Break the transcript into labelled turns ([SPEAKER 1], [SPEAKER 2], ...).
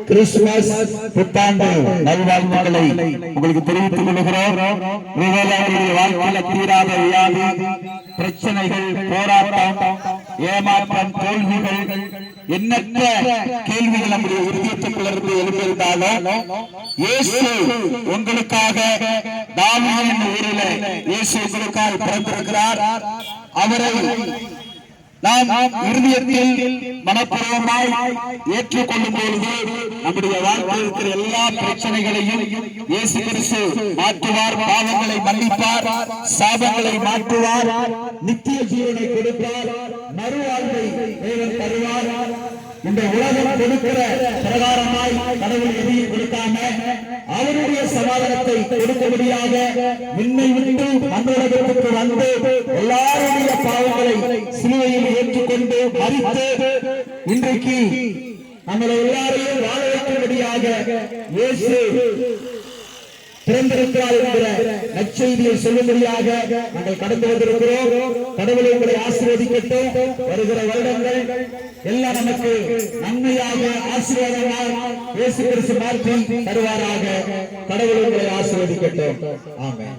[SPEAKER 1] Christmas புத்தாண்டு நல்வாழ்த்துக்களை உங்களுக்கு தெரிவித்துக் கொள்கிறோம். வாழ்க்கையில தீராத வியாதி, பிரச்சனைகள், போராட்டம், ஏமாற்றம், தோல்விகள், எண்ணற்ற கேள்விகள் நம்முடைய இதயத்துக்குள்ளிருந்து எழுந்திருந்தாலும் இயேசு உங்களுக்காக தாவீதின் ஊரிலே இயேசு உங்களுக்காக பிறந்திருக்கிறார். அவரை நாம் இருதயத்தில் மனப்பூர்வமாய் ஏற்றுக்கொள்ளும் பொழுது நம்முடைய வாழ்க்கையில் இருக்கிற எல்லா பிரச்சனைகளையும் இயேசு கிறிஸ்து மாற்றுவார். பாவங்களை மன்னிப்பார், சாபங்களை மாற்றுவார், நித்திய ஜீவனை கொடுப்பார், மறுவாழ்வை தேவன் தருவார். இந்த உலகம் கொடுக்கிற பிரகாரமாய் கடவுள் எதையும் கொடுக்காம அவருடைய சமாதானத்தை கொடுக்கும்படியாக விண்ணை விட்டு மண்ணுலகத்திற்கு வந்து எல்லாருடைய பாவங்களை சிலுவையில் ஏற்றுக்கொண்டு மரித்து இன்றைக்கு நம்மளை எல்லாரையும் வாழ வைக்கும்படியாக இயேசு பிறந்திருக்கிறார் என்கிற நற்செய்தியை சொல்லும்படியாக நாங்கள் கடந்து வந்திருக்கிறோம். கடவுளை உங்களை ஆசீர்வதிக்கட்டும். வருகிற வருடங்கள் எல்லாம் நமக்கு நன்மையாக ஆசீர்வாதமாக இயேசு கிறிஸ்து மாற்றி தருவாராக. கடவுளை உங்களை ஆசீர்வதிக்கட்டும். ஆமென்.